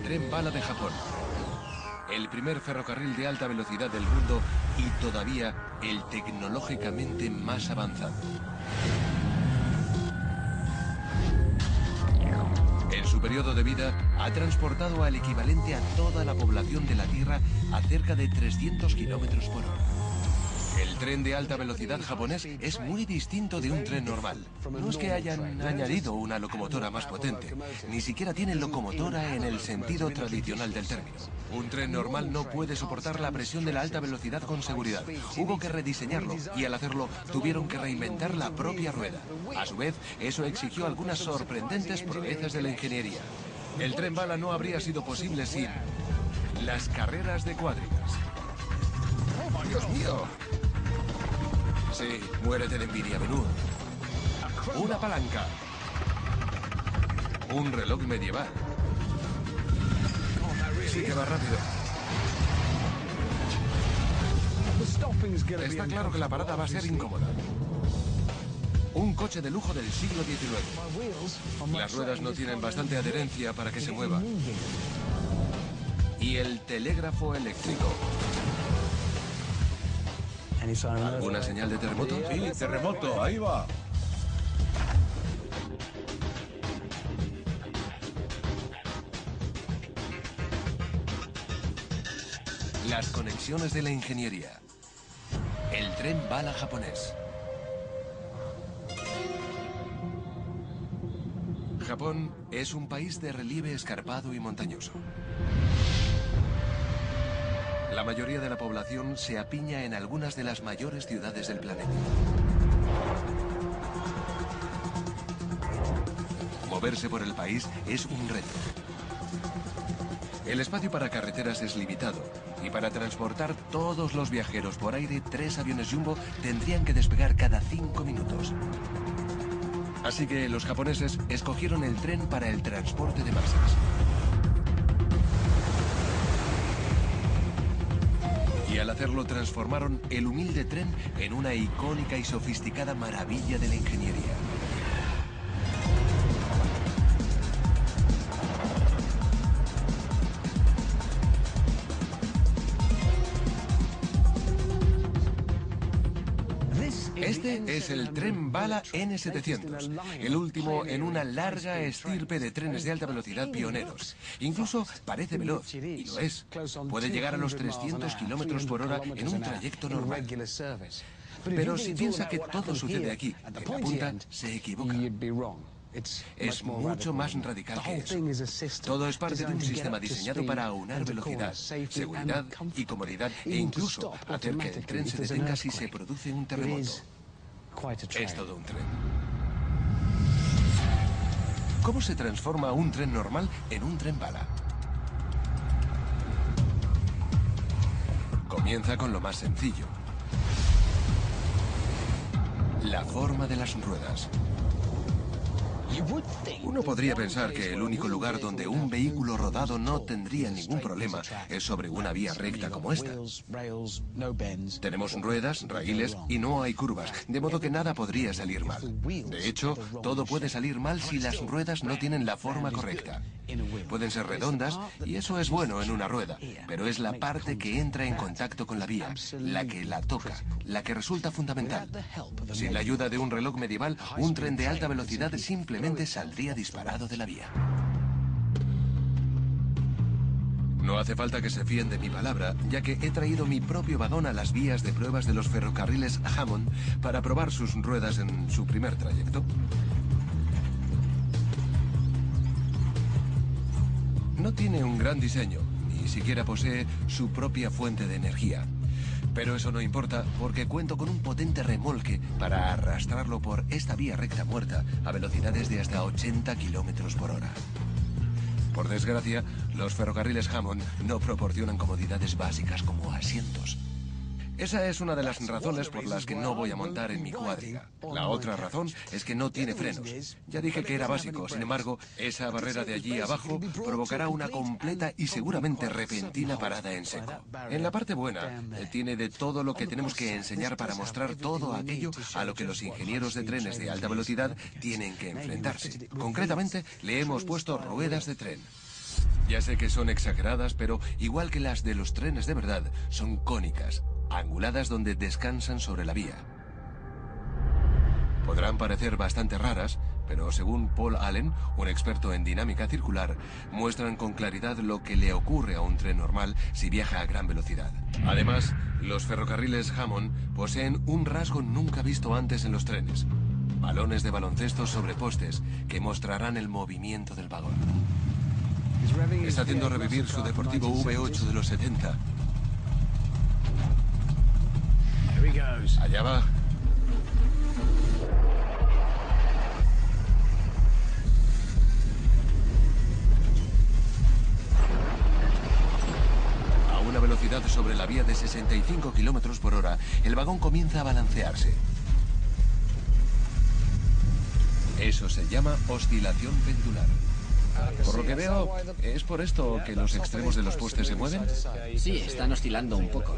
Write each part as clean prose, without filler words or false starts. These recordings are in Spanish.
tren bala de Japón. El primer ferrocarril de alta velocidad del mundo y todavía el tecnológicamente más avanzado. En su periodo de vida ha transportado al equivalente a toda la población de la Tierra a cerca de 300 kilómetros por hora. El tren de alta velocidad japonés es muy distinto de un tren normal. No es que hayan añadido una locomotora más potente, ni siquiera tiene locomotora en el sentido tradicional del término. Un tren normal no puede soportar la presión de la alta velocidad con seguridad. Hubo que rediseñarlo y al hacerlo tuvieron que reinventar la propia rueda. A su vez, eso exigió algunas sorprendentes proezas de la ingeniería. El tren bala no habría sido posible sin las carreras de cuadrigas. ¡Oh, Dios mío! Sí, muérete de envidia, menudo. Una palanca. Un reloj medieval. Sí que va rápido. Está claro que la parada va a ser incómoda. Un coche de lujo del siglo XIX. Las ruedas no tienen bastante adherencia para que se mueva. Y el telégrafo eléctrico. ¿Alguna señal de terremoto? Sí, terremoto, ahí va. Las conexiones de la ingeniería. El tren bala japonés. Japón es un país de relieve escarpado y montañoso. La mayoría de la población se apiña en algunas de las mayores ciudades del planeta. Moverse por el país es un reto. El espacio para carreteras es limitado y para transportar todos los viajeros por aire, 3 aviones Jumbo tendrían que despegar cada 5 minutos. Así que los japoneses escogieron el tren para el transporte de masas. Y al hacerlo transformaron el humilde tren en una icónica y sofisticada maravilla de la ingeniería. Este es el tren bala N700, el último en una larga estirpe de trenes de alta velocidad pioneros. Incluso parece veloz, y lo es. Puede llegar a los 300 kilómetros por hora en un trayecto normal. Pero si piensa que todo sucede aquí, en la punta, se equivoca. Es mucho más radical que eso. Todo es parte de un sistema diseñado para aunar velocidad, seguridad y comodidad, e incluso hacer que el tren se detenga si se produce un terremoto. Es todo un tren. ¿Cómo se transforma un tren normal en un tren bala? Comienza con lo más sencillo: la forma de las ruedas. Uno podría pensar que el único lugar donde un vehículo rodado no tendría ningún problema es sobre una vía recta como esta. Tenemos ruedas, raíles y no hay curvas, de modo que nada podría salir mal. De hecho, todo puede salir mal si las ruedas no tienen la forma correcta. Pueden ser redondas y eso es bueno en una rueda, pero es la parte que entra en contacto con la vía, la que la toca, la que resulta fundamental. Sin la ayuda de un reloj medieval, un tren de alta velocidad simplemente saldría disparado de la vía. No hace falta que se fíen de mi palabra, ya que he traído mi propio vagón a las vías de pruebas de los ferrocarriles Hammond para probar sus ruedas en su primer trayecto. No tiene un gran diseño, ni siquiera posee su propia fuente de energía. Pero eso no importa, porque cuento con un potente remolque para arrastrarlo por esta vía recta muerta a velocidades de hasta 80 kilómetros por hora. Por desgracia, los ferrocarriles Hammond no proporcionan comodidades básicas como asientos. Esa es una de las razones por las que no voy a montar en mi cuadriga. La otra razón es que no tiene frenos. Ya dije que era básico, sin embargo, esa barrera de allí abajo provocará una completa y seguramente repentina parada en seco. En la parte buena, tiene de todo lo que tenemos que enseñar para mostrar todo aquello a lo que los ingenieros de trenes de alta velocidad tienen que enfrentarse. Concretamente, le hemos puesto ruedas de tren. Ya sé que son exageradas, pero igual que las de los trenes de verdad, son cónicas, anguladas donde descansan sobre la vía. Podrán parecer bastante raras, pero según Paul Allen, un experto en dinámica circular, muestran con claridad lo que le ocurre a un tren normal si viaja a gran velocidad. Además, los ferrocarriles Hammond poseen un rasgo nunca visto antes en los trenes: balones de baloncesto sobre postes que mostrarán el movimiento del vagón. Está haciendo revivir su deportivo V8 de los 70. Allá va. A una velocidad sobre la vía de 65 kilómetros por hora, el vagón comienza a balancearse. Eso se llama oscilación pendular. Por lo que veo, ¿es por esto que los extremos de los postes se mueven? Sí, están oscilando un poco.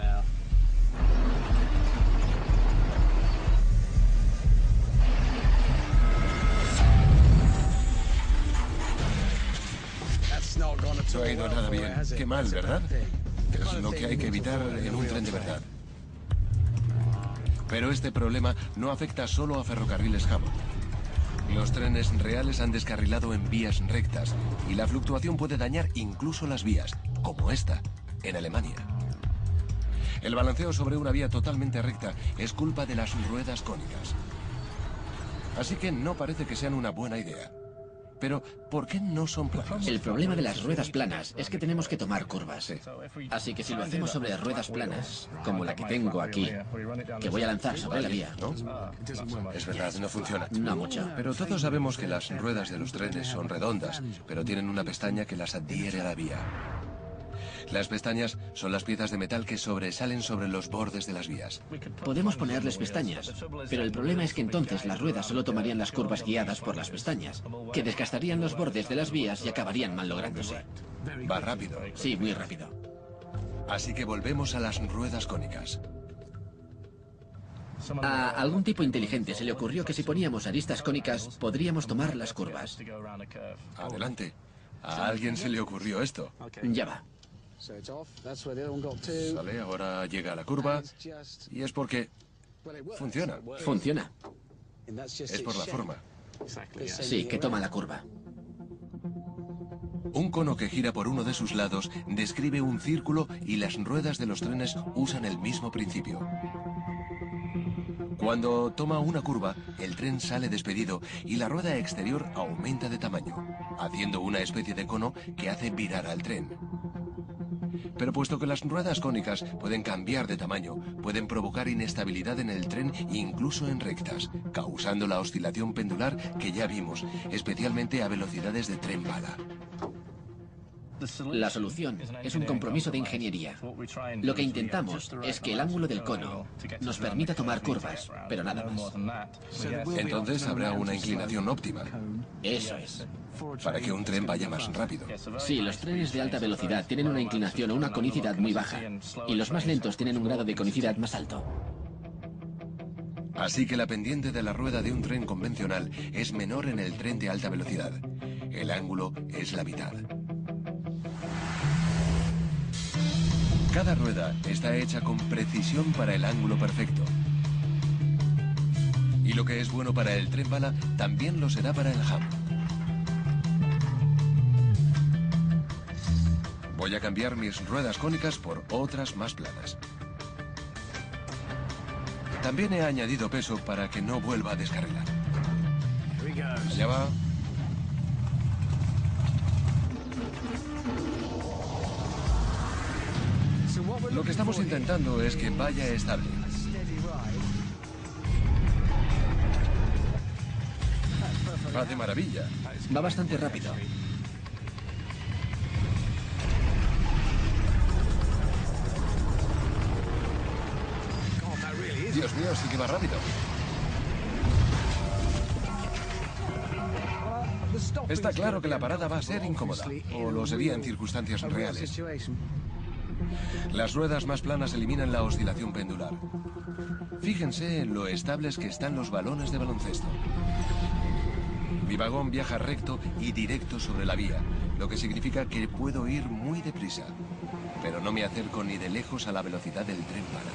No ha ido nada bien. Qué mal, ¿verdad? Es lo que hay que evitar en un tren de verdad. Pero este problema no afecta solo a ferrocarriles Hammond. Los trenes reales han descarrilado en vías rectas y la fluctuación puede dañar incluso las vías, como esta, en Alemania. El balanceo sobre una vía totalmente recta es culpa de las ruedas cónicas. Así que no parece que sean una buena idea. Pero, ¿por qué no son planas? El problema de las ruedas planas es que tenemos que tomar curvas. Sí. Así que si lo hacemos sobre ruedas planas, como la que tengo aquí, que voy a lanzar sobre la vía, ¿No? Es verdad, no funciona. no mucho. Pero todos sabemos que las ruedas de los trenes son redondas, pero tienen una pestaña que las adhiere a la vía. Las pestañas son las piezas de metal que sobresalen sobre los bordes de las vías. Podemos ponerles pestañas, pero el problema es que entonces las ruedas solo tomarían las curvas guiadas por las pestañas, que desgastarían los bordes de las vías y acabarían mal lográndose. Va rápido. Sí, muy rápido. Así que volvemos a las ruedas cónicas. A algún tipo inteligente se le ocurrió que si poníamos aristas cónicas podríamos tomar las curvas. Adelante. A alguien se le ocurrió esto. Ya va. Sale, ahora llega a la curva y es porque funciona. Funciona. Es por la forma. Sí, que toma la curva. Un cono que gira por uno de sus lados describe un círculo y las ruedas de los trenes usan el mismo principio. Cuando toma una curva, el tren sale despedido y la rueda exterior aumenta de tamaño, haciendo una especie de cono que hace virar al tren. Pero puesto que las ruedas cónicas pueden cambiar de tamaño, pueden provocar inestabilidad en el tren incluso en rectas, causando la oscilación pendular que ya vimos, especialmente a velocidades de tren bala. La solución es un compromiso de ingeniería. Lo que intentamos es que el ángulo del cono nos permita tomar curvas, pero nada más. Entonces habrá una inclinación óptima Eso es. para que un tren vaya más rápido. Sí, los trenes de alta velocidad tienen una inclinación o una conicidad muy baja, y los más lentos tienen un grado de conicidad más alto. Así que la pendiente de la rueda de un tren convencional es menor en el tren de alta velocidad. El ángulo es la mitad. Cada rueda está hecha con precisión para el ángulo perfecto. Y lo que es bueno para el tren bala también lo será para el Hammond. Voy a cambiar mis ruedas cónicas por otras más planas. También he añadido peso para que no vuelva a descarrilar. Allá va. Lo que estamos intentando es que vaya estable. Va de maravilla. Va bastante rápido. Dios mío, sí que va rápido. Está claro que la parada va a ser incómoda, o lo sería en circunstancias reales. Las ruedas más planas eliminan la oscilación pendular. Fíjense en lo estables que están los balones de baloncesto. Mi vagón viaja recto y directo sobre la vía, lo que significa que puedo ir muy deprisa. Pero no me acerco ni de lejos a la velocidad del tren bala.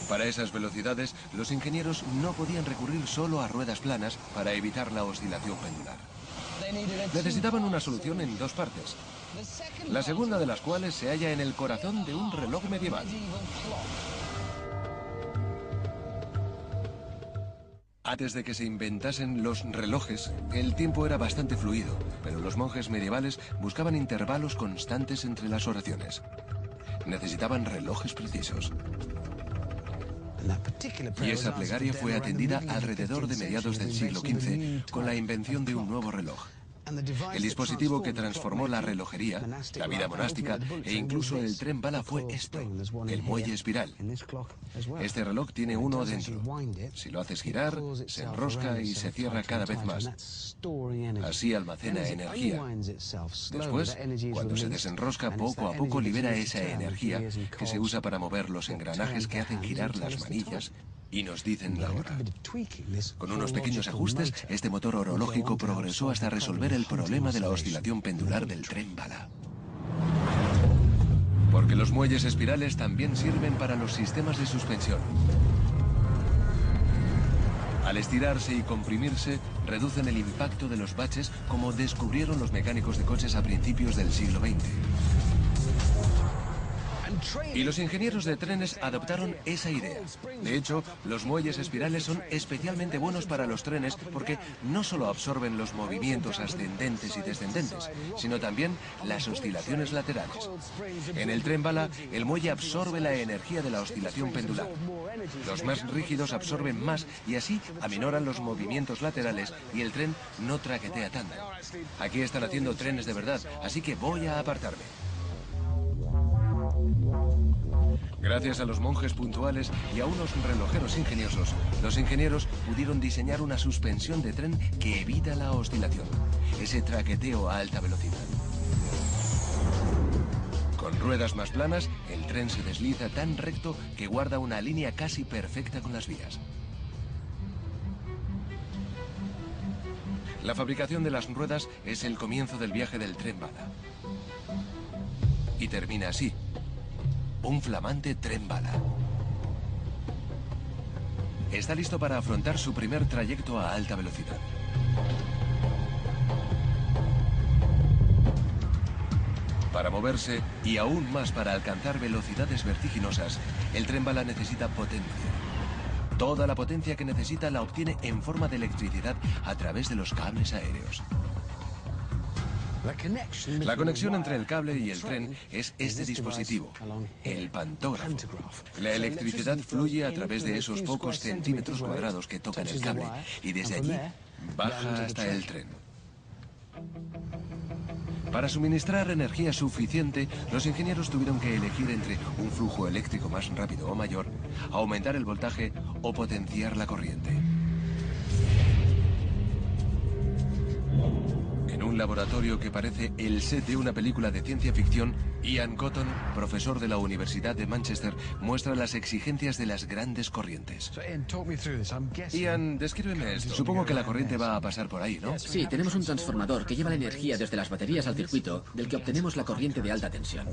Para esas velocidades, los ingenieros no podían recurrir solo a ruedas planas para evitar la oscilación pendular. Necesitaban una solución en dos partes, la segunda de las cuales se halla en el corazón de un reloj medieval. Antes de que se inventasen los relojes, el tiempo era bastante fluido, pero los monjes medievales buscaban intervalos constantes entre las oraciones. Necesitaban relojes precisos. Y esa plegaria fue atendida alrededor de mediados del siglo XV con la invención de un nuevo reloj. El dispositivo que transformó la relojería, la vida monástica e incluso el tren bala fue esto, el muelle espiral. Este reloj tiene uno dentro. Si lo haces girar, se enrosca y se cierra cada vez más. Así almacena energía. Después, cuando se desenrosca, poco a poco libera esa energía que se usa para mover los engranajes que hacen girar las manillas y nos dicen la hora. Con unos pequeños ajustes, este motor orológico progresó hasta resolver el problema de la oscilación pendular del tren bala. Porque los muelles espirales también sirven para los sistemas de suspensión. Al estirarse y comprimirse, reducen el impacto de los baches, como descubrieron los mecánicos de coches a principios del siglo XX. Y los ingenieros de trenes adoptaron esa idea. De hecho, los muelles espirales son especialmente buenos para los trenes porque no solo absorben los movimientos ascendentes y descendentes, sino también las oscilaciones laterales. En el tren bala, el muelle absorbe la energía de la oscilación pendular. Los más rígidos absorben más y así aminoran los movimientos laterales y el tren no traquetea tanto. Aquí están haciendo trenes de verdad, así que voy a apartarme. Gracias a los monjes puntuales y a unos relojeros ingeniosos, los ingenieros pudieron diseñar una suspensión de tren que evita la oscilación, ese traqueteo a alta velocidad. Con ruedas más planas, el tren se desliza tan recto que guarda una línea casi perfecta con las vías. La fabricación de las ruedas es el comienzo del viaje del tren bala. Y termina así. Un flamante tren bala. Está listo para afrontar su primer trayecto a alta velocidad. Para moverse, y aún más para alcanzar velocidades vertiginosas, el tren bala necesita potencia. Toda la potencia que necesita la obtiene en forma de electricidad a través de los cables aéreos. La conexión entre el cable y el tren es este dispositivo, el pantógrafo. La electricidad fluye a través de esos pocos centímetros cuadrados que tocan el cable y desde allí baja hasta el tren. Para suministrar energía suficiente, los ingenieros tuvieron que elegir entre un flujo eléctrico más rápido o mayor, aumentar el voltaje o potenciar la corriente. En un laboratorio que parece el set de una película de ciencia ficción, Ian Cotton, profesor de la Universidad de Manchester, muestra las exigencias de las grandes corrientes. Ian, descríbeme esto. Supongo que la corriente va a pasar por ahí, ¿no? Sí, tenemos un transformador que lleva la energía desde las baterías al circuito, del que obtenemos la corriente de alta tensión.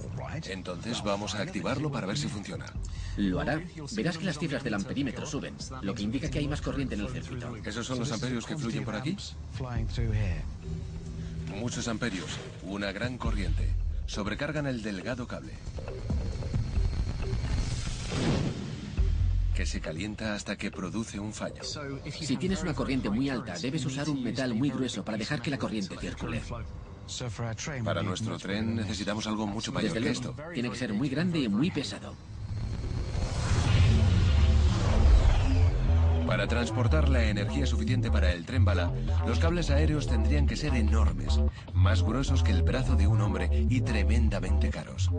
Entonces vamos a activarlo para ver si funciona. Lo hará. Verás que las cifras del amperímetro suben, lo que indica que hay más corriente en el circuito. ¿Esos son los amperios que fluyen por aquí? Muchos amperios, una gran corriente. Sobrecargan el delgado cable, que se calienta hasta que produce un fallo. Si tienes una corriente muy alta, debes usar un metal muy grueso para dejar que la corriente circule. Para nuestro tren necesitamos algo mucho mayor Desde que luego, esto. tiene que ser muy grande y muy pesado. Para transportar la energía suficiente para el tren bala, los cables aéreos tendrían que ser enormes, más gruesos que el brazo de un hombre y tremendamente caros.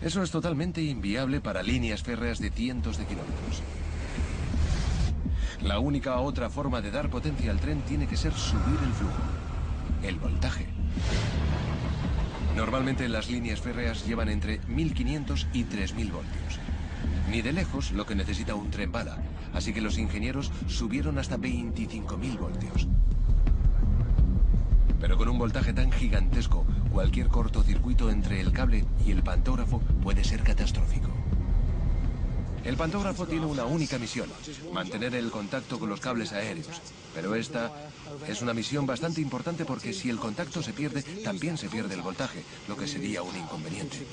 Eso es totalmente inviable para líneas férreas de cientos de kilómetros. La única otra forma de dar potencia al tren tiene que ser subir el flujo, el voltaje. Normalmente las líneas férreas llevan entre 1500 y 3000 voltios. Ni de lejos lo que necesita un tren bala, así que los ingenieros subieron hasta 25.000 voltios. Pero con un voltaje tan gigantesco, cualquier cortocircuito entre el cable y el pantógrafo puede ser catastrófico. El pantógrafo tiene una única misión, mantener el contacto con los cables aéreos. Pero esta es una misión bastante importante porque si el contacto se pierde, también se pierde el voltaje, lo que sería un inconveniente.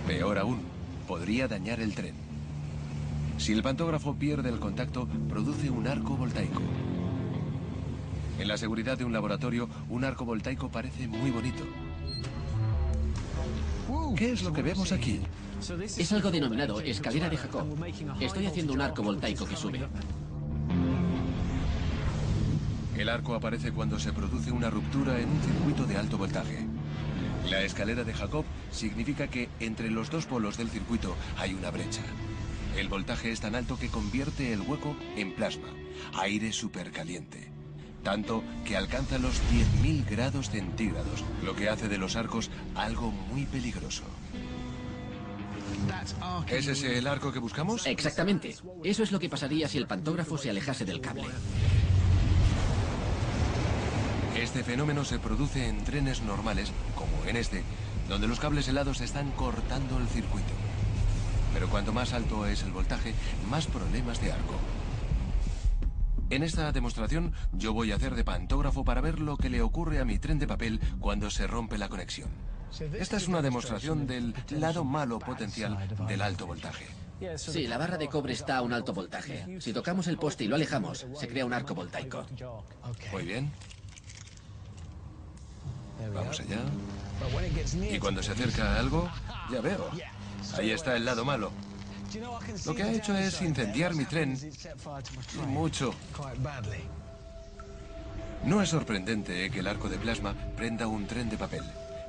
Peor aún, podría dañar el tren. Si el pantógrafo pierde el contacto, produce un arco voltaico. En la seguridad de un laboratorio, un arco voltaico parece muy bonito. ¿Qué es lo que vemos aquí? Es algo denominado escalera de Jacob. Estoy haciendo un arco voltaico que sube. El arco aparece cuando se produce una ruptura en un circuito de alto voltaje. La escalera de Jacob significa que entre los dos polos del circuito hay una brecha. El voltaje es tan alto que convierte el hueco en plasma, aire supercaliente. Tanto que alcanza los 10.000 grados centígrados, lo que hace de los arcos algo muy peligroso. ¿Es ese el arco que buscamos? Exactamente. Eso es lo que pasaría si el pantógrafo se alejase del cable. Este fenómeno se produce en trenes normales, como en este, donde los cables helados están cortando el circuito. Pero cuanto más alto es el voltaje, más problemas de arco. En esta demostración, yo voy a hacer de pantógrafo para ver lo que le ocurre a mi tren de papel cuando se rompe la conexión. Esta es una demostración del lado malo potencial del alto voltaje. Sí, la barra de cobre está a un alto voltaje. Si tocamos el poste y lo alejamos, se crea un arco voltaico. Muy bien. Vamos allá. Y cuando se acerca a algo, ya veo. Ahí está el lado malo. Lo que ha hecho es incendiar mi tren. Y mucho. No es sorprendente que el arco de plasma prenda un tren de papel,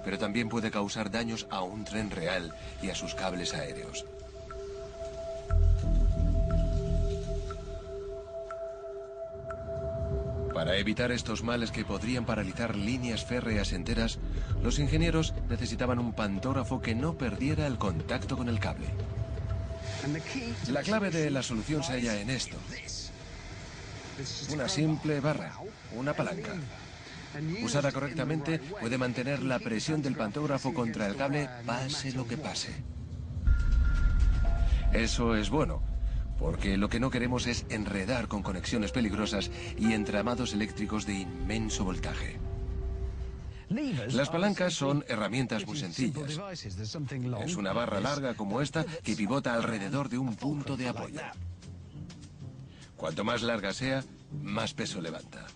pero también puede causar daños a un tren real y a sus cables aéreos. Para evitar estos males que podrían paralizar líneas férreas enteras, los ingenieros necesitaban un pantógrafo que no perdiera el contacto con el cable. La clave de la solución se halla en esto. Una simple barra, una palanca. Usada correctamente, puede mantener la presión del pantógrafo contra el cable, pase lo que pase. Eso es bueno, porque lo que no queremos es enredar con conexiones peligrosas y entramados eléctricos de inmenso voltaje. Las palancas son herramientas muy sencillas. Es una barra larga como esta que pivota alrededor de un punto de apoyo. Cuanto más larga sea, más peso levanta.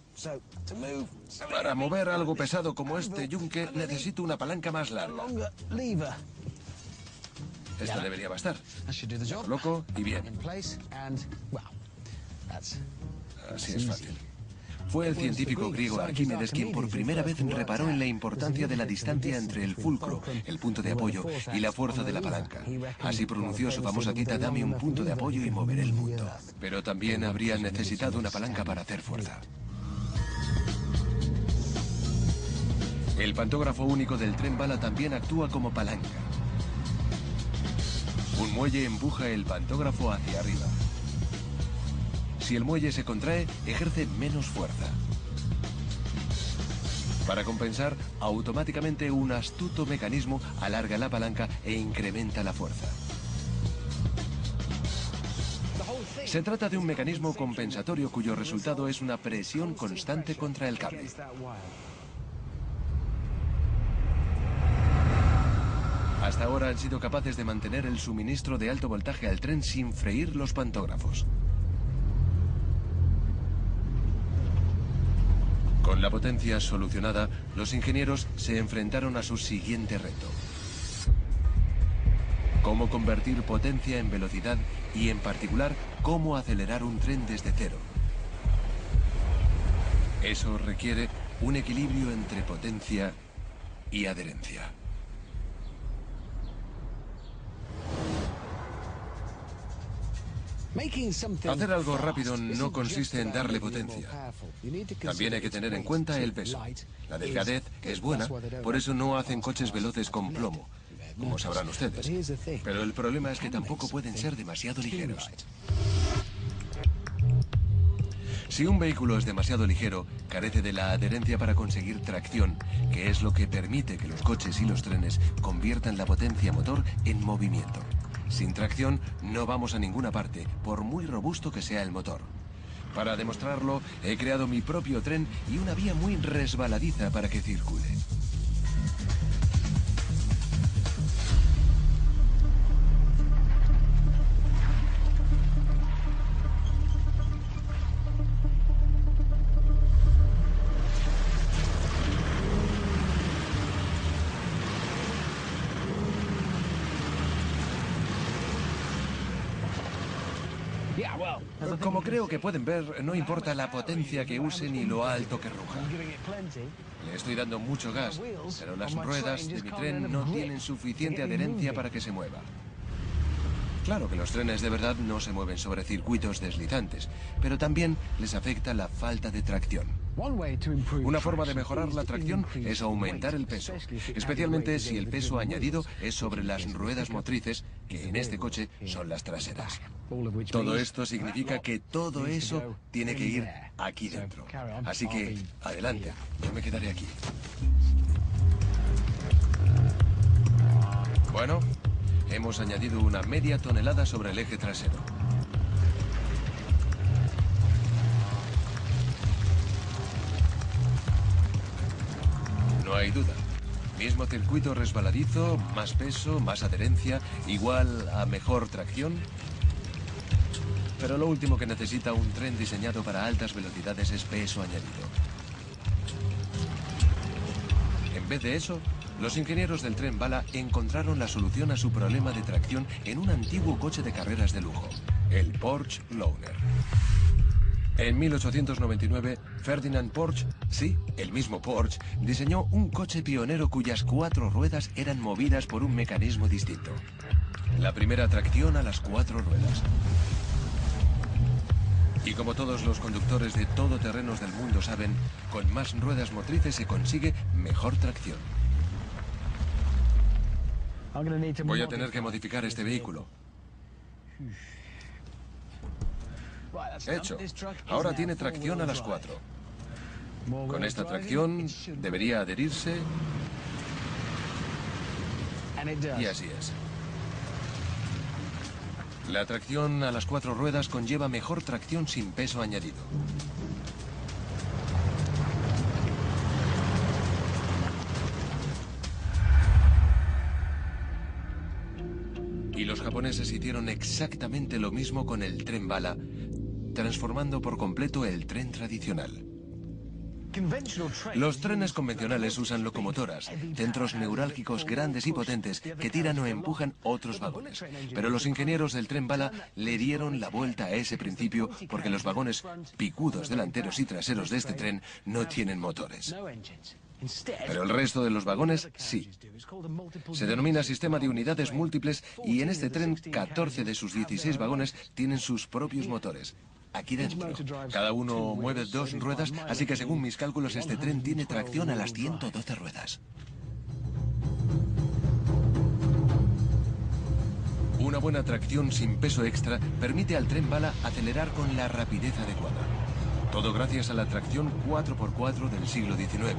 Para mover algo pesado como este yunque, necesito una palanca más larga. Esta debería bastar. Lo coloco y bien. Así es fácil. Fue el científico griego Arquímedes quien por primera vez reparó en la importancia de la distancia entre el fulcro, el punto de apoyo, y la fuerza de la palanca. Así pronunció su famosa cita: dame un punto de apoyo y moveré el mundo. Pero también habría necesitado una palanca para hacer fuerza. El pantógrafo único del tren bala también actúa como palanca. Un muelle empuja el pantógrafo hacia arriba. Si el muelle se contrae, ejerce menos fuerza. Para compensar, automáticamente un astuto mecanismo alarga la palanca e incrementa la fuerza. Se trata de un mecanismo compensatorio cuyo resultado es una presión constante contra el cable. Hasta ahora han sido capaces de mantener el suministro de alto voltaje al tren sin freír los pantógrafos. Con la potencia solucionada, los ingenieros se enfrentaron a su siguiente reto. Cómo convertir potencia en velocidad y, en particular, cómo acelerar un tren desde cero. Eso requiere un equilibrio entre potencia y adherencia. Hacer algo rápido no consiste en darle potencia. También hay que tener en cuenta el peso. La delgadez es buena, por eso no hacen coches veloces con plomo. como sabrán ustedes. Pero el problema es que tampoco pueden ser demasiado ligeros. Si un vehículo es demasiado ligero, carece de la adherencia para conseguir tracción, que es lo que permite que los coches y los trenes conviertan la potencia motor en movimiento. Sin tracción no vamos a ninguna parte, por muy robusto que sea el motor. Para demostrarlo, he creado mi propio tren y una vía muy resbaladiza para que circule. Como creo que pueden ver, no importa la potencia que use ni lo alto que ruja. Le estoy dando mucho gas, pero las ruedas de mi tren no tienen suficiente adherencia para que se mueva. Claro que los trenes de verdad no se mueven sobre circuitos deslizantes, pero también les afecta la falta de tracción. Una forma de mejorar la tracción es aumentar el peso, especialmente si el peso añadido es sobre las ruedas motrices, que en este coche son las traseras. Todo esto significa que todo eso tiene que ir aquí dentro. Así que, adelante, yo me quedaré aquí. Bueno, hemos añadido una media tonelada sobre el eje trasero. No hay duda. Mismo circuito resbaladizo, más peso, más adherencia, igual a mejor tracción. Pero lo último que necesita un tren diseñado para altas velocidades es peso añadido. En vez de eso, los ingenieros del tren bala encontraron la solución a su problema de tracción en un antiguo coche de carreras de lujo, el Porsche Lowner. En 1899, Ferdinand Porsche, sí, el mismo Porsche, diseñó un coche pionero cuyas 4 ruedas eran movidas por un mecanismo distinto. La primera tracción a las 4 ruedas. Y como todos los conductores de todoterrenos del mundo saben, con más ruedas motrices se consigue mejor tracción. Voy a tener que modificar este vehículo. Hecho. Ahora tiene tracción a las 4. Con esta tracción debería adherirse. Y así es. La tracción a las 4 ruedas conlleva mejor tracción sin peso añadido. Y los japoneses hicieron exactamente lo mismo con el tren bala, transformando por completo el tren tradicional. Los trenes convencionales usan locomotoras, centros neurálgicos grandes y potentes que tiran o empujan otros vagones. Pero los ingenieros del tren bala le dieron la vuelta a ese principio porque los vagones picudos delanteros y traseros de este tren no tienen motores. Pero el resto de los vagones sí. Se denomina sistema de unidades múltiples y en este tren 14 de sus 16 vagones tienen sus propios motores. Aquí dentro. Cada uno mueve 2 ruedas, así que según mis cálculos este tren tiene tracción a las 112 ruedas. Una buena tracción sin peso extra permite al tren bala acelerar con la rapidez adecuada. Todo gracias a la tracción 4x4 del siglo XIX.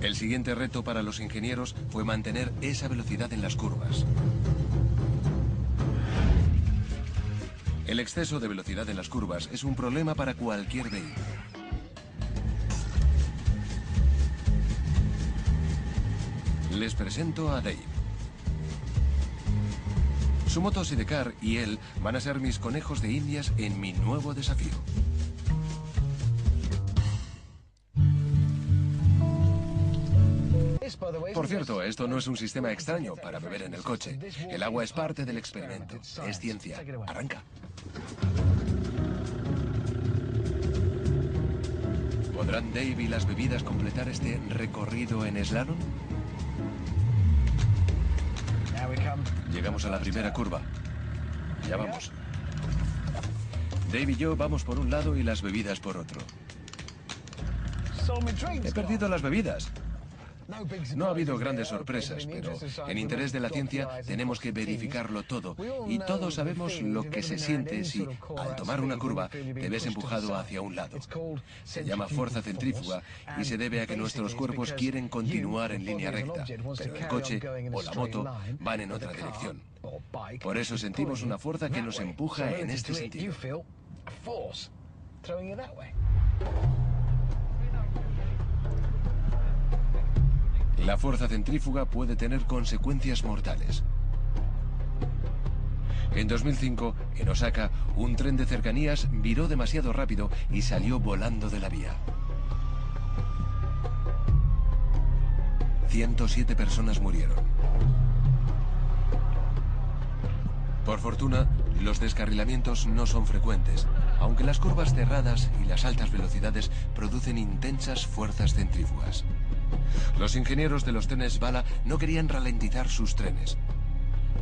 El siguiente reto para los ingenieros fue mantener esa velocidad en las curvas. El exceso de velocidad en las curvas es un problema para cualquier vehículo. Les presento a Dave. Su moto sidecar y él van a ser mis conejos de indias en mi nuevo desafío. Por cierto, esto no es un sistema extraño para beber en el coche. El agua es parte del experimento. Es ciencia. Arranca. ¿Podrán Dave y las bebidas completar este recorrido en slalom? Llegamos a la primera curva. Ya vamos. Dave y yo vamos por un lado y las bebidas por otro. He perdido las bebidas. No ha habido grandes sorpresas, pero en interés de la ciencia tenemos que verificarlo todo. Y todos sabemos lo que se siente si, al tomar una curva, te ves empujado hacia un lado. Se llama fuerza centrífuga y se debe a que nuestros cuerpos quieren continuar en línea recta, pero el coche o la moto van en otra dirección. Por eso sentimos una fuerza que nos empuja en este sentido. La fuerza centrífuga puede tener consecuencias mortales. En 2005, en Osaka, un tren de cercanías viró demasiado rápido y salió volando de la vía. 107 personas murieron. Por fortuna, los descarrilamientos no son frecuentes, aunque las curvas cerradas y las altas velocidades producen intensas fuerzas centrífugas. Los ingenieros de los trenes bala no querían ralentizar sus trenes.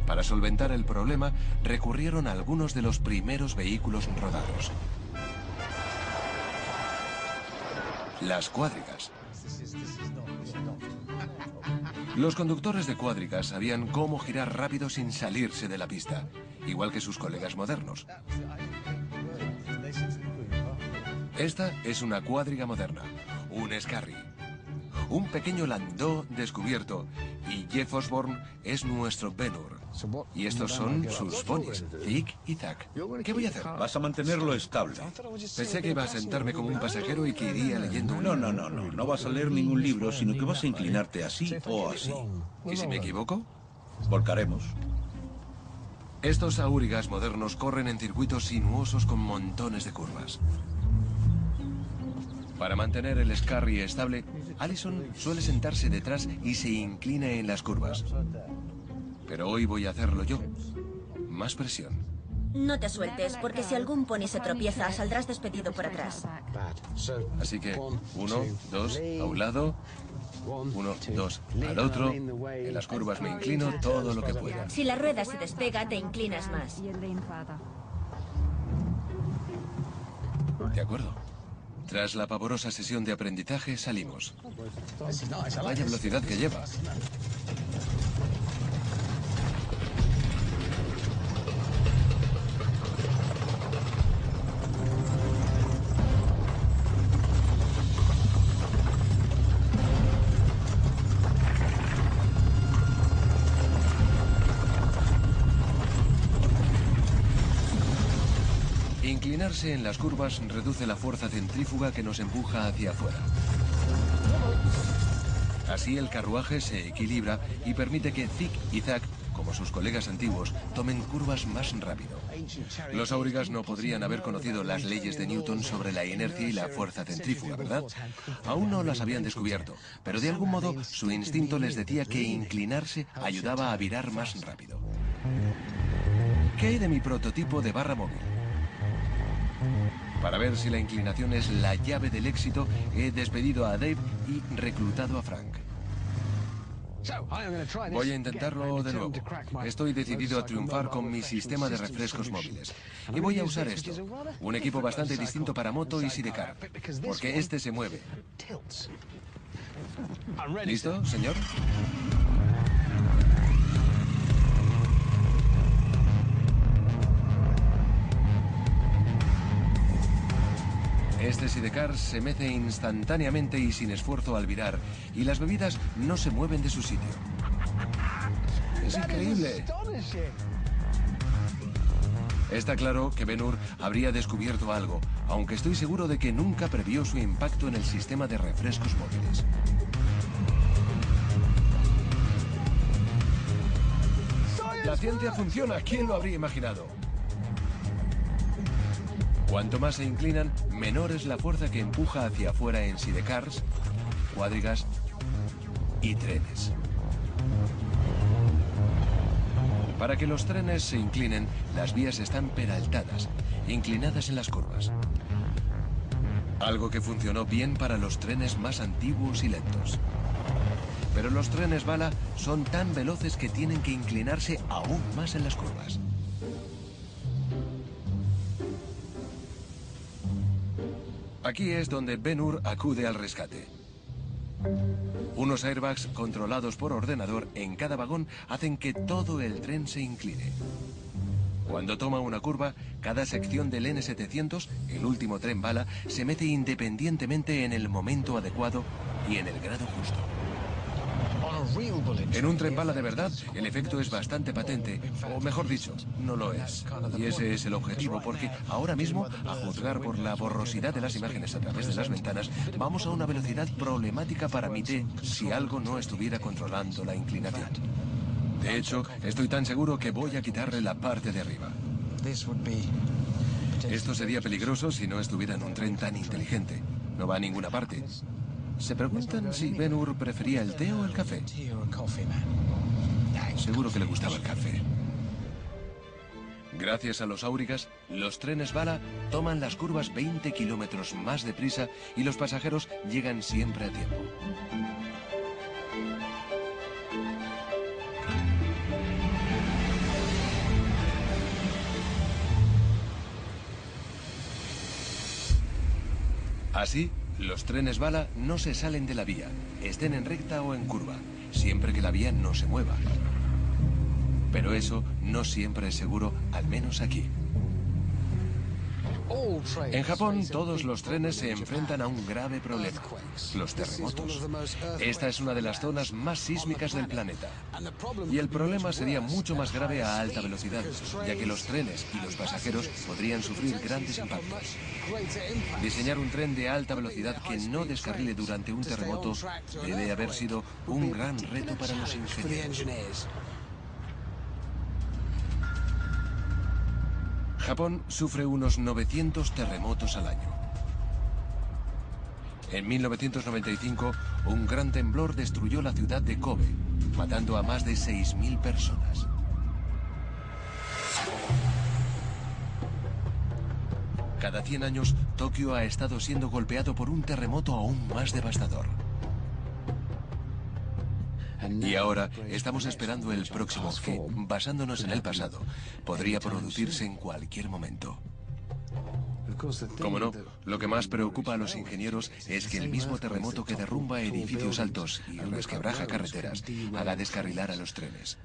Para solventar el problema, recurrieron a algunos de los primeros vehículos rodados. Las cuadrigas. Los conductores de cuadrigas sabían cómo girar rápido sin salirse de la pista, igual que sus colegas modernos. Esta es una cuadriga moderna, un Scarry. Un pequeño landau descubierto, y Jeff Osborne es nuestro Ben-Hur. Y estos son sus ponis, Zig y Zack. ¿Qué voy a hacer? Vas a mantenerlo estable. Pensé que iba a sentarme como un pasajero y que iría leyendo un libro. No vas a leer ningún libro, sino que vas a inclinarte así o así. ¿Y si me equivoco? Volcaremos. Estos aurigas modernos corren en circuitos sinuosos con montones de curvas. Para mantener el Scarry estable, Allison suele sentarse detrás y se inclina en las curvas. Pero hoy voy a hacerlo yo. Más presión. No te sueltes, porque si algún pony se tropieza, saldrás despedido por atrás. Así que 1, 2, a un lado. 1, 2, al otro. En las curvas me inclino todo lo que pueda. Si la rueda se despega, te inclinas más. De acuerdo. Tras la pavorosa sesión de aprendizaje, salimos. Vaya velocidad que lleva. Inclinarse en las curvas reduce la fuerza centrífuga que nos empuja hacia afuera. Así el carruaje se equilibra y permite que Zig y Zack, como sus colegas antiguos, tomen curvas más rápido. Los aurigas no podrían haber conocido las leyes de Newton sobre la inercia y la fuerza centrífuga, ¿verdad? Aún no las habían descubierto, pero de algún modo su instinto les decía que inclinarse ayudaba a virar más rápido. ¿Qué hay de mi prototipo de barra móvil? Para ver si la inclinación es la llave del éxito, he despedido a Dave y reclutado a Frank. Voy a intentarlo de nuevo. Estoy decidido a triunfar con mi sistema de refrescos móviles. Y voy a usar esto. Un equipo bastante distinto para moto y sidecar, porque este se mueve. ¿Listo, señor? Este sidecar se mece instantáneamente y sin esfuerzo al virar, y las bebidas no se mueven de su sitio. ¡Es increíble! Está claro que Ben-Hur habría descubierto algo, aunque estoy seguro de que nunca previó su impacto en el sistema de refrescos móviles. La ciencia funciona, ¿quién lo habría imaginado? Cuanto más se inclinan, menor es la fuerza que empuja hacia afuera en sidecars, cuadrigas y trenes. Para que los trenes se inclinen, las vías están peraltadas, inclinadas en las curvas. Algo que funcionó bien para los trenes más antiguos y lentos. Pero los trenes bala son tan veloces que tienen que inclinarse aún más en las curvas. Aquí es donde Ben-Hur acude al rescate. Unos airbags controlados por ordenador en cada vagón hacen que todo el tren se incline. Cuando toma una curva, cada sección del N700, el último tren bala, se mete independientemente en el momento adecuado y en el grado justo. En un tren bala de verdad, el efecto es bastante patente, o mejor dicho, no lo es. Y ese es el objetivo, porque ahora mismo, a juzgar por la borrosidad de las imágenes a través de las ventanas, vamos a una velocidad problemática para mi T si algo no estuviera controlando la inclinación. De hecho, estoy tan seguro que voy a quitarle la parte de arriba. Esto sería peligroso si no estuviera en un tren tan inteligente. No va a ninguna parte. Se preguntan si Ben-Hur prefería el té o el café. Seguro que le gustaba el café. Gracias a los áurigas, los trenes bala toman las curvas 20 kilómetros más deprisa y los pasajeros llegan siempre a tiempo. Así, los trenes bala no se salen de la vía, estén en recta o en curva, siempre que la vía no se mueva. Pero eso no siempre es seguro, al menos aquí. En Japón, todos los trenes se enfrentan a un grave problema: los terremotos. Esta es una de las zonas más sísmicas del planeta. Y el problema sería mucho más grave a alta velocidad, ya que los trenes y los pasajeros podrían sufrir grandes impactos. Diseñar un tren de alta velocidad que no descarrile durante un terremoto debe haber sido un gran reto para los ingenieros. Japón sufre unos 900 terremotos al año. En 1995, un gran temblor destruyó la ciudad de Kobe, matando a más de 6.000 personas. Cada 100 años, Tokio ha estado siendo golpeado por un terremoto aún más devastador. Y ahora estamos esperando el próximo que, basándonos en el pasado, podría producirse en cualquier momento. Como no, lo que más preocupa a los ingenieros es que el mismo terremoto que derrumba edificios altos y resquebraja carreteras haga descarrilar a los trenes.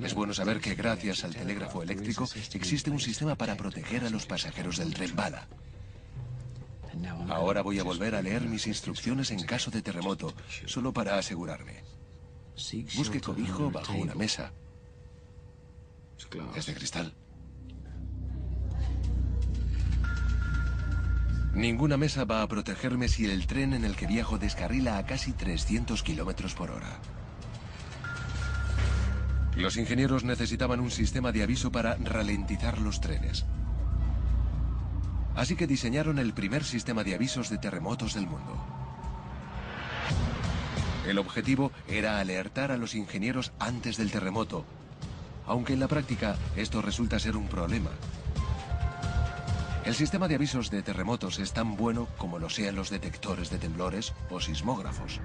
Es bueno saber que gracias al telégrafo eléctrico existe un sistema para proteger a los pasajeros del tren bala. Ahora voy a volver a leer mis instrucciones en caso de terremoto, solo para asegurarme. Busque cobijo bajo una mesa. Es de cristal. Ninguna mesa va a protegerme si el tren en el que viajo descarrila a casi 300 kilómetros por hora. Los ingenieros necesitaban un sistema de aviso para ralentizar los trenes. Así que diseñaron el primer sistema de avisos de terremotos del mundo. El objetivo era alertar a los ingenieros antes del terremoto, aunque en la práctica esto resulta ser un problema. El sistema de avisos de terremotos es tan bueno como lo sean los detectores de temblores o sismógrafos.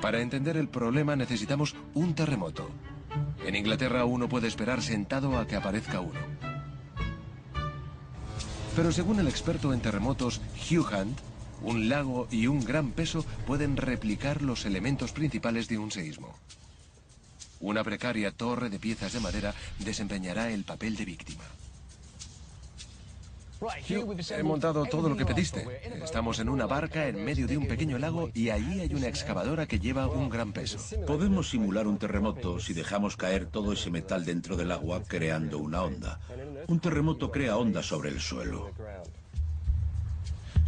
Para entender el problema necesitamos un terremoto. En Inglaterra uno puede esperar sentado a que aparezca uno. Pero según el experto en terremotos Hugh Hunt, un lago y un gran peso pueden replicar los elementos principales de un seísmo. Una precaria torre de piezas de madera desempeñará el papel de víctima. Hugh, he montado todo lo que pediste. Estamos en una barca en medio de un pequeño lago y allí hay una excavadora que lleva un gran peso. Podemos simular un terremoto si dejamos caer todo ese metal dentro del agua, creando una onda. Un terremoto crea ondas sobre el suelo.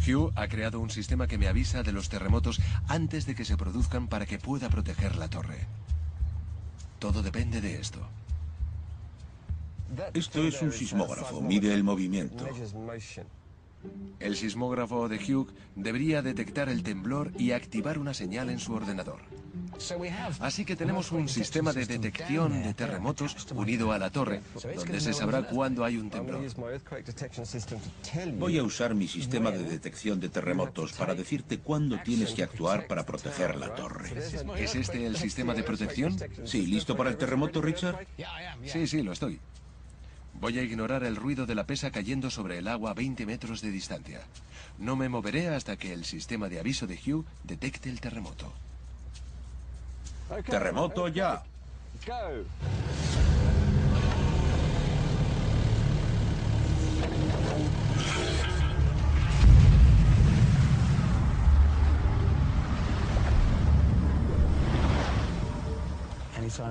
Hugh ha creado un sistema que me avisa de los terremotos antes de que se produzcan para que pueda proteger la torre. Todo depende de esto. Esto es un sismógrafo, mide el movimiento. El sismógrafo de Hugh debería detectar el temblor y activar una señal en su ordenador. Así que tenemos un sistema de detección de terremotos unido a la torre, donde se sabrá cuándo hay un temblor. Voy a usar mi sistema de detección de terremotos para decirte cuándo tienes que actuar para proteger la torre. ¿Es este el sistema de protección? Sí, ¿listo para el terremoto, Richard? Sí, lo estoy. Voy a ignorar el ruido de la pesa cayendo sobre el agua a 20 metros de distancia. No me moveré hasta que el sistema de aviso de Hugh detecte el terremoto. ¡Terremoto ya!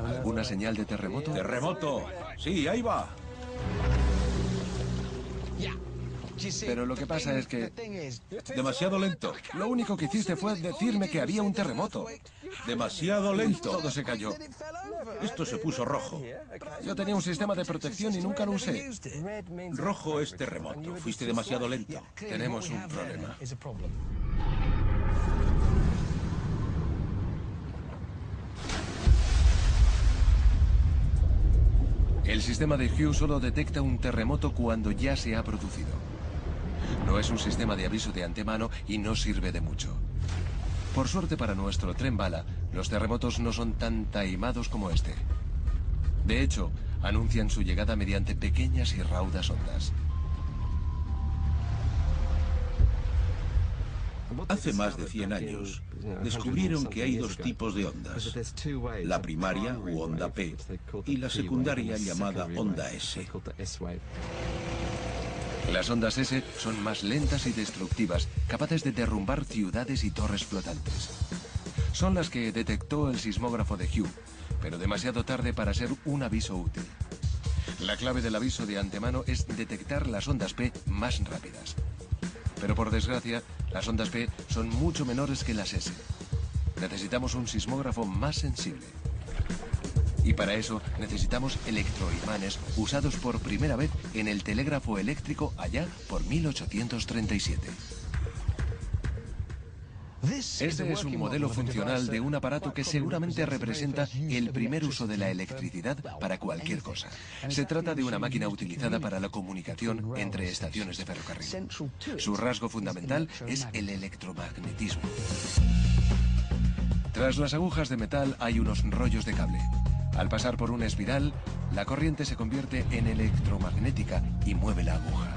¿Alguna señal de terremoto? ¡Terremoto! Sí, ahí va. Pero lo que pasa es que... Demasiado lento. Lo único que hiciste fue decirme que había un terremoto. Demasiado lento. Todo se cayó. Esto se puso rojo. Yo tenía un sistema de protección y nunca lo usé. Rojo es terremoto. Fuiste demasiado lento. Tenemos un problema. El sistema de Hugh solo detecta un terremoto cuando ya se ha producido. No es un sistema de aviso de antemano y no sirve de mucho. Por suerte para nuestro tren bala, los terremotos no son tan taimados como este. De hecho, anuncian su llegada mediante pequeñas y raudas ondas. Hace más de 100 años, descubrieron que hay dos tipos de ondas. La primaria, u onda P, y la secundaria, llamada onda S. Las ondas S son más lentas y destructivas, capaces de derrumbar ciudades y torres flotantes. Son las que detectó el sismógrafo de Hugh, pero demasiado tarde para ser un aviso útil. La clave del aviso de antemano es detectar las ondas P más rápidas. Pero por desgracia, las ondas P son mucho menores que las S. Necesitamos un sismógrafo más sensible. Y para eso necesitamos electroimanes usados por primera vez en el telégrafo eléctrico allá por 1837. Este es un modelo funcional de un aparato que seguramente representa el primer uso de la electricidad para cualquier cosa. Se trata de una máquina utilizada para la comunicación entre estaciones de ferrocarril. Su rasgo fundamental es el electromagnetismo. Tras las agujas de metal hay unos rollos de cable. Al pasar por una espiral, la corriente se convierte en electromagnética y mueve la aguja.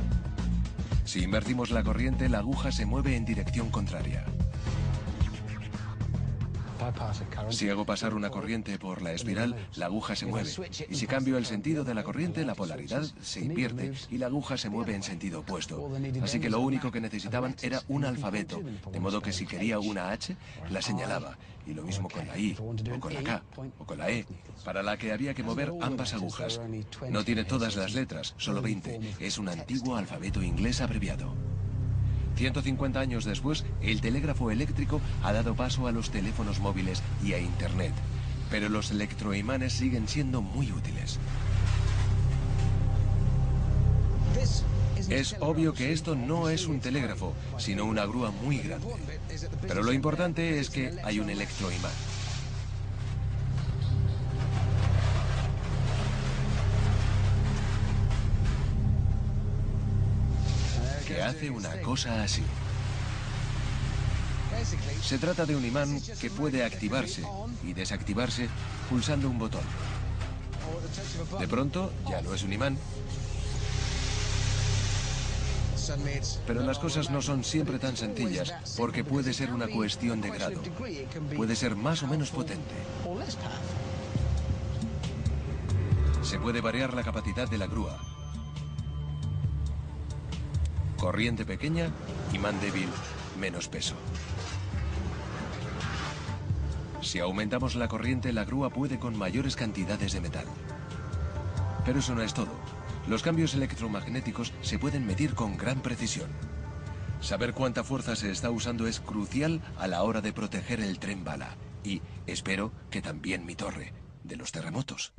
Si invertimos la corriente, la aguja se mueve en dirección contraria. Si hago pasar una corriente por la espiral, la aguja se mueve. Y si cambio el sentido de la corriente, la polaridad se invierte y la aguja se mueve en sentido opuesto. Así que lo único que necesitaban era un alfabeto, de modo que si quería una H, la señalaba. Y lo mismo con la I, o con la K, o con la E, para la que había que mover ambas agujas. No tiene todas las letras, solo 20. Es un antiguo alfabeto inglés abreviado. 150 años después, el telégrafo eléctrico ha dado paso a los teléfonos móviles y a Internet. Pero los electroimanes siguen siendo muy útiles. Es obvio que esto no es un telégrafo, sino una grúa muy grande. Pero lo importante es que hay un electroimán. Que hace una cosa así. Se trata de un imán que puede activarse y desactivarse pulsando un botón. De pronto, ya no es un imán. Pero las cosas no son siempre tan sencillas, porque puede ser una cuestión de grado. Puede ser más o menos potente. Se puede variar la capacidad de la grúa. Corriente pequeña, imán débil, menos peso. Si aumentamos la corriente, la grúa puede con mayores cantidades de metal. Pero eso no es todo. Los cambios electromagnéticos se pueden medir con gran precisión. Saber cuánta fuerza se está usando es crucial a la hora de proteger el tren bala. Y espero que también mi torre, de los terremotos.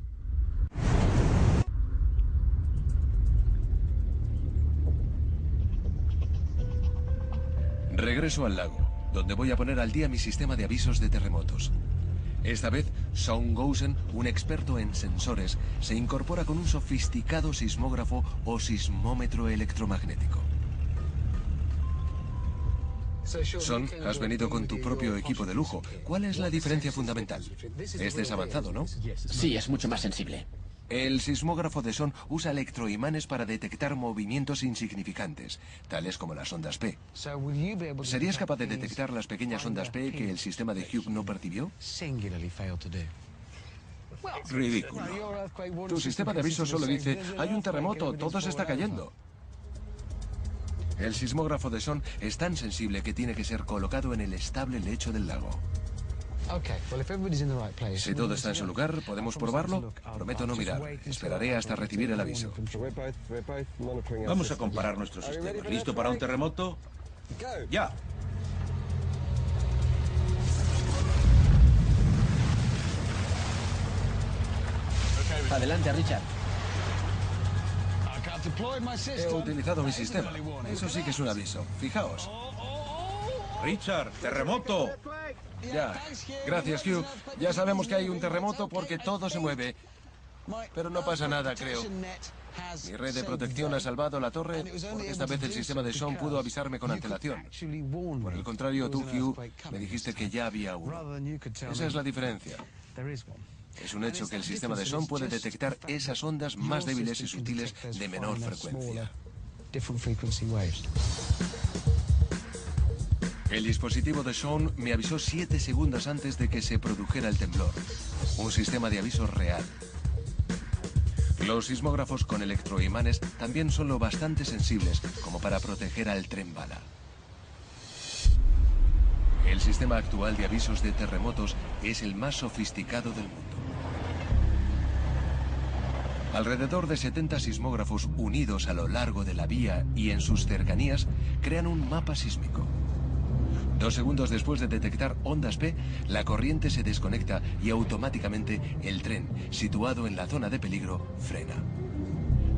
Regreso al lago, donde voy a poner al día mi sistema de avisos de terremotos. Esta vez, Sean Gousen, un experto en sensores, se incorpora con un sofisticado sismógrafo o sismómetro electromagnético. Sean, has venido con tu propio equipo de lujo. ¿Cuál es la diferencia fundamental? Este es avanzado, ¿no? Sí, es mucho más sensible. El sismógrafo de Son usa electroimanes para detectar movimientos insignificantes, tales como las ondas P. ¿Serías capaz de detectar las pequeñas ondas P que el sistema de Hughes no percibió? Ridículo. Tu sistema de aviso solo dice, hay un terremoto, todo se está cayendo. El sismógrafo de Son es tan sensible que tiene que ser colocado en el estable lecho del lago. Si todo está en su lugar, ¿podemos probarlo? Prometo no mirar. Esperaré hasta recibir el aviso. Vamos a comparar nuestro sistema. ¿Listo para un terremoto? ¡Ya! Adelante, Richard. He utilizado mi sistema. Eso sí que es un aviso. Fijaos. Richard, terremoto. Ya. Gracias, Hugh. Ya sabemos que hay un terremoto porque todo se mueve. Pero no pasa nada, creo. Mi red de protección ha salvado la torre porque esta vez el sistema de Son pudo avisarme con antelación. Por el contrario, tú, Hugh, me dijiste que ya había uno. Esa es la diferencia. Es un hecho que el sistema de Son puede detectar esas ondas más débiles y sutiles de menor frecuencia. El dispositivo de Son me avisó 7 segundos antes de que se produjera el temblor. Un sistema de aviso real. Los sismógrafos con electroimanes también son lo bastante sensibles como para proteger al tren bala. El sistema actual de avisos de terremotos es el más sofisticado del mundo. Alrededor de 70 sismógrafos unidos a lo largo de la vía y en sus cercanías crean un mapa sísmico. 2 segundos después de detectar ondas P, la corriente se desconecta y automáticamente el tren, situado en la zona de peligro, frena.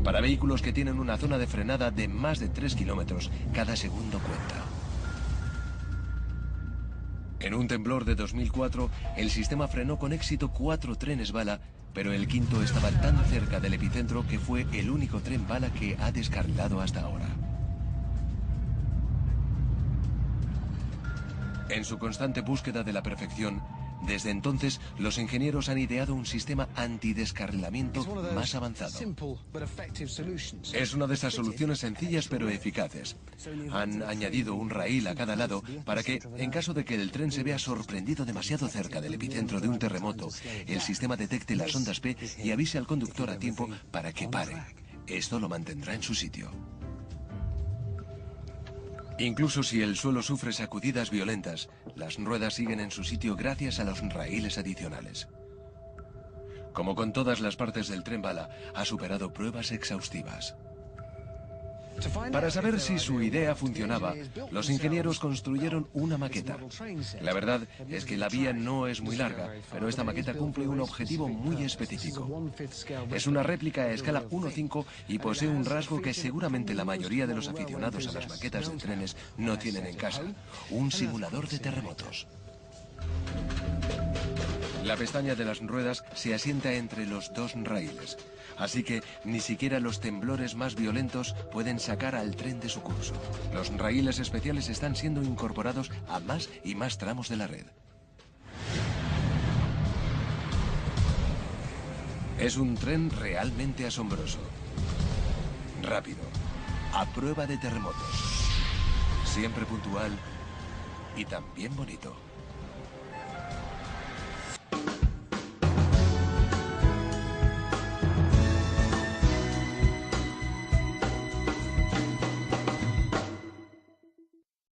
Para vehículos que tienen una zona de frenada de más de 3 kilómetros, cada segundo cuenta. En un temblor de 2004, el sistema frenó con éxito 4 trenes bala, pero el quinto estaba tan cerca del epicentro que fue el único tren bala que ha descarrilado hasta ahora. En su constante búsqueda de la perfección, desde entonces los ingenieros han ideado un sistema antidescarrilamiento más avanzado. Es una de esas soluciones sencillas pero eficaces. Han añadido un raíl a cada lado para que, en caso de que el tren se vea sorprendido demasiado cerca del epicentro de un terremoto, el sistema detecte las ondas P y avise al conductor a tiempo para que pare. Esto lo mantendrá en su sitio. Incluso si el suelo sufre sacudidas violentas, las ruedas siguen en su sitio gracias a los raíles adicionales. Como con todas las partes del tren bala, ha superado pruebas exhaustivas. Para saber si su idea funcionaba, los ingenieros construyeron una maqueta. La verdad es que la vía no es muy larga, pero esta maqueta cumple un objetivo muy específico. Es una réplica a escala 1:5 y posee un rasgo que seguramente la mayoría de los aficionados a las maquetas de trenes no tienen en casa: un simulador de terremotos. La pestaña de las ruedas se asienta entre los 2 raíles, así que ni siquiera los temblores más violentos pueden sacar al tren de su curso. Los raíles especiales están siendo incorporados a más y más tramos de la red. Es un tren realmente asombroso. Rápido, a prueba de terremotos, siempre puntual y también bonito.